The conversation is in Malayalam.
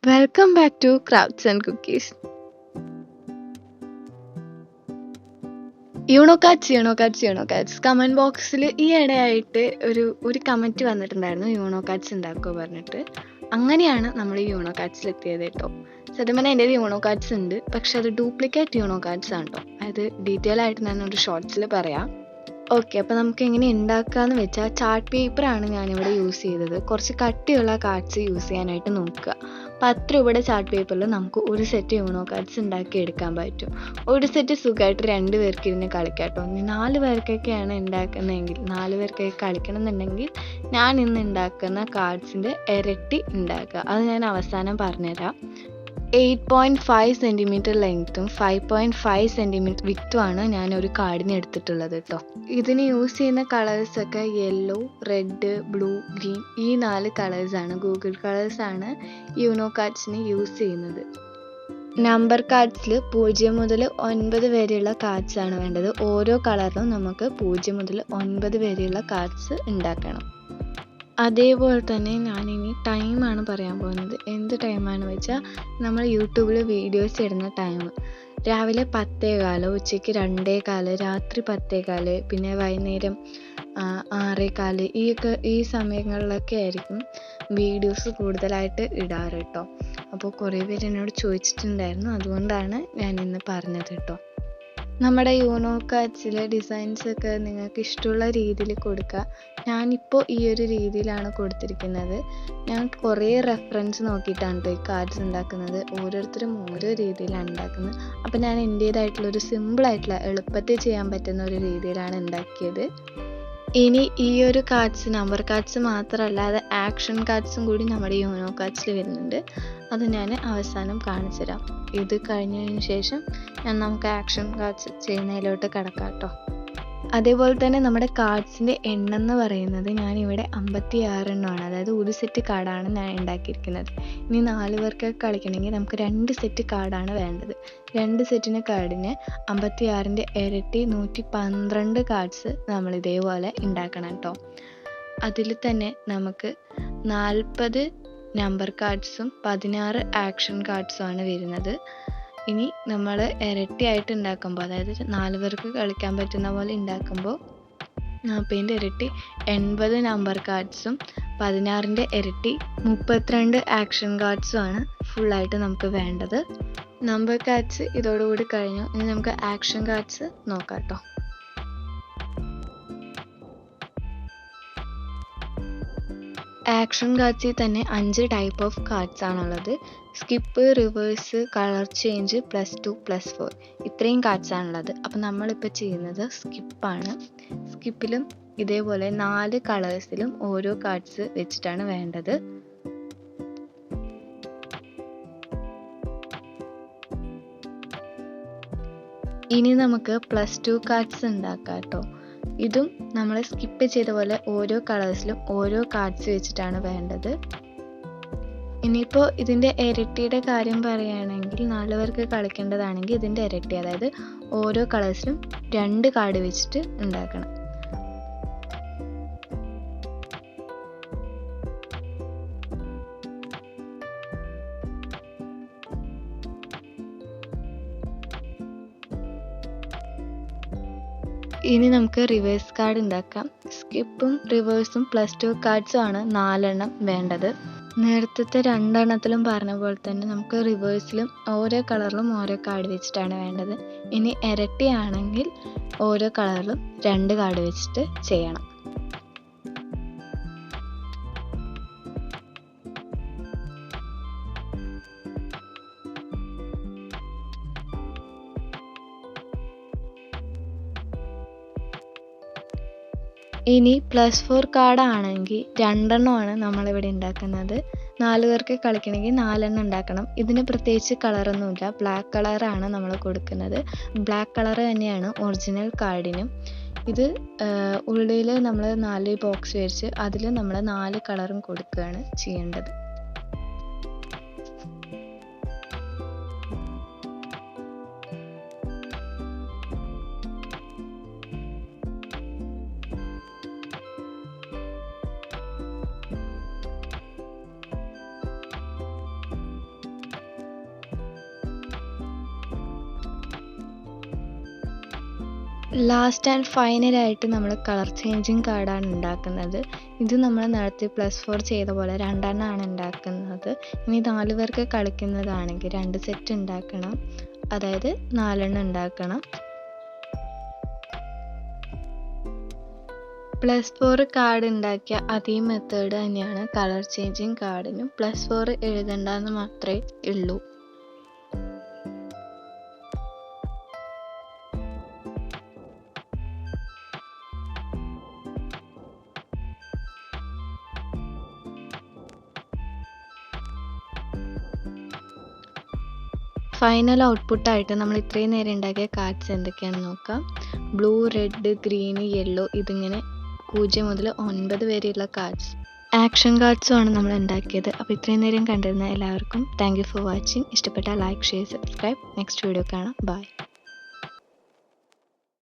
Welcome back to crafts and cookies. Uno cards comment ബോക്സിൽ ഈ ഇടയായിട്ട് ഒരു കമൻറ്റ് വന്നിട്ടുണ്ടായിരുന്നു, യൂണോ കാർഡ്സ് ഉണ്ടാക്കുമോ പറഞ്ഞിട്ട്. അങ്ങനെയാണ് നമ്മൾ ഈ യൂണോ കാർഡ്സിൽ എത്തിയത് കേട്ടോ. സത്യം പറഞ്ഞാൽ എൻ്റെ യൂണോ കാർഡ്സ് ഉണ്ട്, പക്ഷെ അത് ഡ്യൂപ്ലിക്കേറ്റ് യൂണോ കാർഡ്സ് ആണ് കേട്ടോ. അത് ഡീറ്റെയിൽ ആയിട്ട് ഞാൻ ഒരു ഷോർട്സിൽ പറയാം. ഓക്കെ, അപ്പോൾ നമുക്ക് എങ്ങനെ ഉണ്ടാക്കാമെന്ന് വെച്ചാൽ, ചാർട്ട് പേപ്പറാണ് ഞാനിവിടെ യൂസ് ചെയ്തത്. കുറച്ച് കട്ടിയുള്ള കാർഡ്സ് യൂസ് ചെയ്യാനായിട്ട് നോക്കുക. 10 രൂപയുടെ ചാർട്ട് പേപ്പറിൽ നമുക്ക് ഒരു സെറ്റ് യൂണോ കാർഡ്സ് ഉണ്ടാക്കി എടുക്കാൻ പറ്റും. ഒരു സെറ്റ് സുഖമായിട്ട് 2 പേർക്ക് ഇരുന്ന് കളിക്കാം കേട്ടോ. ഇനി 4 പേർക്കൊക്കെയാണ് ഉണ്ടാക്കുന്നതെങ്കിൽ, 4 പേർക്കൊക്കെ കളിക്കണം എന്നുണ്ടെങ്കിൽ ഞാൻ ഇന്ന് ഉണ്ടാക്കുന്ന കാർഡ്സിൻ്റെ ഇരട്ടി ഉണ്ടാക്കുക. അത് ഞാൻ അവസാനം പറഞ്ഞുതരാം. 8.5 സെൻറ്റിമീറ്റർ ലെങ്ത്തും 5.5 സെൻറ്റിമീറ്റർ വിത്തുമാണ് ഞാൻ ഒരു കാർഡിന് എടുത്തിട്ടുള്ളത് കേട്ടോ. ഇതിന് യൂസ് ചെയ്യുന്ന കളേഴ്സൊക്കെ യെല്ലോ, റെഡ്, ബ്ലൂ, ഗ്രീൻ, ഈ 4 കളേഴ്സാണ്. ഗൂഗിൾ കളേഴ്സാണ് യൂണോ കാർഡ്സിന് യൂസ് ചെയ്യുന്നത്. നമ്പർ കാർഡ്സിൽ 0 മുതൽ 9 വരെയുള്ള കാർഡ്സാണ് വേണ്ടത്. ഓരോ കളറിലും നമുക്ക് 0 മുതൽ 9 വരെയുള്ള കാർഡ്സ് ഉണ്ടാക്കണം. അതേപോലെ തന്നെ ഞാനിനി ടൈമാണ് പറയാൻ പോകുന്നത്. എന്ത് ടൈമാണ് വെച്ചാൽ, നമ്മൾ യൂട്യൂബിൽ വീഡിയോസ് ഇടുന്ന ടൈം രാവിലെ 10:15, ഉച്ചയ്ക്ക് 2:15, രാത്രി 10:15, പിന്നെ വൈകുന്നേരം 6:15, ഈ സമയങ്ങളിലൊക്കെ ആയിരിക്കും വീഡിയോസ് കൂടുതലായിട്ട് ഇടാറ് കേട്ടോ. അപ്പോൾ കുറേ പേര് എന്നോട് ചോദിച്ചിട്ടുണ്ടായിരുന്നു, അതുകൊണ്ടാണ് ഞാൻ ഇന്ന് പറഞ്ഞത് കേട്ടോ. നമ്മുടെ യൂണോ കാർഡ്സിലെ ഡിസൈൻസൊക്കെ നിങ്ങൾക്ക് ഇഷ്ടമുള്ള രീതിയിൽ കൊടുക്കുക. ഞാനിപ്പോൾ ഈ ഒരു രീതിയിലാണ് കൊടുത്തിരിക്കുന്നത്. ഞാൻ കുറേ റെഫറൻസ് നോക്കിയിട്ടാണ് കേട്ടോ ഈ കാർഡ്സ് ഉണ്ടാക്കുന്നത്. ഓരോരുത്തരും ഓരോ രീതിയിലാണ് ഉണ്ടാക്കുന്നത്. അപ്പോൾ ഞാൻ എൻ്റേതായിട്ടുള്ളൊരു സിമ്പിളായിട്ടുള്ള എളുപ്പത്തിൽ ചെയ്യാൻ പറ്റുന്ന ഒരു രീതിയിലാണ് ഉണ്ടാക്കിയത്. ഇനി ഈ ഒരു കാർഡ്സ് നമ്പർ കാർഡ്സ് മാത്രമല്ല, അത് ആക്ഷൻ കാർഡ്സും കൂടി നമ്മുടെ യൂണോ കാർഡ്സിൽ വരുന്നുണ്ട്. അത് ഞാൻ അവസാനം കാണിച്ചു തരാം. ഇത് കഴിഞ്ഞതിന് ശേഷം നമുക്ക് ആക്ഷൻ കാർഡ്സ് ചെയ്യുന്നതിലോട്ട് കിടക്കാം കേട്ടോ. അതേപോലെ തന്നെ നമ്മുടെ കാർഡ്സിൻ്റെ എണ്ണം എന്ന് പറയുന്നത് ഞാനിവിടെ 56 എണ്ണമാണ്. അതായത് ഒരു സെറ്റ് കാർഡാണ് ഞാൻ ഉണ്ടാക്കിയിരിക്കുന്നത്. ഇനി 4 പേർക്ക് കളിക്കണമെങ്കിൽ നമുക്ക് 2 സെറ്റ് കാർഡാണ് വേണ്ടത്. 2 സെറ്റിന് കാർഡിന് 56ൻ്റെ ഇരട്ടി 112 കാർഡ്സ് നമ്മൾ ഇതേപോലെ ഉണ്ടാക്കണം കേട്ടോ. അതിൽ തന്നെ നമുക്ക് 40 നമ്പർ കാർഡ്സും 16 ആക്ഷൻ കാർഡ്സുമാണ് വരുന്നത്. ഇനി നമ്മൾ ഇരട്ടിയായിട്ട് ഉണ്ടാക്കുമ്പോൾ, അതായത് 4 പേർക്ക് കളിക്കാൻ പറ്റുന്ന പോലെ ഉണ്ടാക്കുമ്പോൾ 40ൻ്റെ ഇരട്ടി 80 നമ്പർ കാർഡ്സും 16ൻ്റെ ഇരട്ടി 32 ആക്ഷൻ കാർഡ്സുമാണ് ഫുള്ളായിട്ട് നമുക്ക് വേണ്ടത്. നമ്പർ കാർഡ്സ് ഇതോടുകൂടി കഴിഞ്ഞു. ഇനി നമുക്ക് ആക്ഷൻ കാർഡ്സ് നോക്കാം കേട്ടോ. ആക്ഷൻ കാർഡ്സിൽ തന്നെ 5 ടൈപ്പ് ഓഫ് കാർഡ്സ് ആണുള്ളത്. സ്കിപ്പ്, റിവേഴ്സ്, കളർ ചേഞ്ച്, +2, +4, ഇത്രയും കാർഡ്സ് ആണുള്ളത്. അപ്പം നമ്മളിപ്പോൾ ചെയ്യുന്നത് സ്കിപ്പാണ്. സ്കിപ്പിലും ഇതേപോലെ 4 കളേഴ്സിലും ഓരോ കാർഡ്സ് വെച്ചിട്ടാണ് വേണ്ടത്. ഇനി നമുക്ക് +2 കാർഡ്സ് ഉണ്ടാക്കാം കേട്ടോ. ഇതും നമ്മൾ സ്കിപ്പ് ചെയ്ത പോലെ ഓരോ കളേഴ്സിലും ഓരോ കാർഡ്സ് വെച്ചിട്ടാണ് വേണ്ടത്. ഇനിയിപ്പോൾ ഇതിൻ്റെ ഇരട്ടിയുടെ കാര്യം പറയുകയാണെങ്കിൽ, 4 പേർക്ക് കളിക്കേണ്ടതാണെങ്കിൽ ഇതിൻ്റെ ഇരട്ടി, അതായത് ഓരോ കളേഴ്സിലും 2 കാർഡ് വെച്ചിട്ട് ഉണ്ടാക്കണം. ഇനി നമുക്ക് റിവേഴ്സ് കാർഡ് ഉണ്ടാക്കാം. സ്കിപ്പും റിവേഴ്സും +2 കാർഡ്സും ആണ് 4 എണ്ണം വേണ്ടത്. നേരത്തെ 2 എണ്ണത്തിലും പറഞ്ഞ പോലെ തന്നെ നമുക്ക് റിവേഴ്സിലും ഓരോ കളറിലും ഓരോ കാർഡ് വെച്ചിട്ടാണ് വേണ്ടത്. ഇനി ഇരട്ടിയാണെങ്കിൽ ഓരോ കളറിലും 2 കാർഡ് വെച്ചിട്ട് ചെയ്യണം. ഇനി +4 കാർഡാണെങ്കിൽ 2 എണ്ണമാണ് നമ്മളിവിടെ ഉണ്ടാക്കുന്നത്. 4 പേർക്ക് കളിക്കണമെങ്കിൽ 4 എണ്ണം ഉണ്ടാക്കണം. ഇതിന് പ്രത്യേകിച്ച് കളറൊന്നുമില്ല, ബ്ലാക്ക് കളറാണ് നമ്മൾ കൊടുക്കുന്നത്. ബ്ലാക്ക് കളർ തന്നെയാണ് ഒറിജിനൽ കാർഡിനും. ഇത് ഉള്ളിൽ നമ്മൾ 4 ബോക്സ് വരച്ച് അതിൽ നമ്മൾ 4 കളറും കൊടുക്കുകയാണ് ചെയ്യേണ്ടത്. ലാസ്റ്റ് ആൻഡ് ഫൈനലായിട്ട് നമ്മൾ കളർ ചേഞ്ചിങ് കാർഡാണ് ഉണ്ടാക്കുന്നത്. ഇത് നമ്മൾ നേരത്തെ +4 ചെയ്ത പോലെ 2 എണ്ണമാണ് ഉണ്ടാക്കുന്നത്. ഇനി 4 പേർക്ക് കളിക്കുന്നതാണെങ്കിൽ 2 സെറ്റ് ഉണ്ടാക്കണം, അതായത് 4 എണ്ണം ഉണ്ടാക്കണം. +4 കാർഡ് ഉണ്ടാക്കിയ അതേ മെത്തേഡ് തന്നെയാണ് കളർ ചേഞ്ചിങ് കാർഡിനും. +4 എഴുതണ്ടെന്ന് മാത്രമേ ഉള്ളൂ. ഫൈനൽ ഔട്ട്പുട്ടായിട്ട് നമ്മൾ ഇത്രയും നേരം ഉണ്ടാക്കിയ കാർഡ്സ് എന്തൊക്കെയാണെന്ന് നോക്കാം. ബ്ലൂ, റെഡ്, ഗ്രീൻ, യെല്ലോ, ഇതിങ്ങനെ 0 മുതൽ 9 വരെയുള്ള കാർഡ്സ്, ആക്ഷൻ കാർഡ്സും ആണ് നമ്മൾ ഉണ്ടാക്കിയത്. അപ്പോൾ ഇത്രയും നേരം കണ്ടിരുന്ന എല്ലാവർക്കും താങ്ക് യു ഫോർ വാച്ചിങ്. ഇഷ്ടപ്പെട്ടാൽ like, share, subscribe. Next video കാണാം. ബൈ.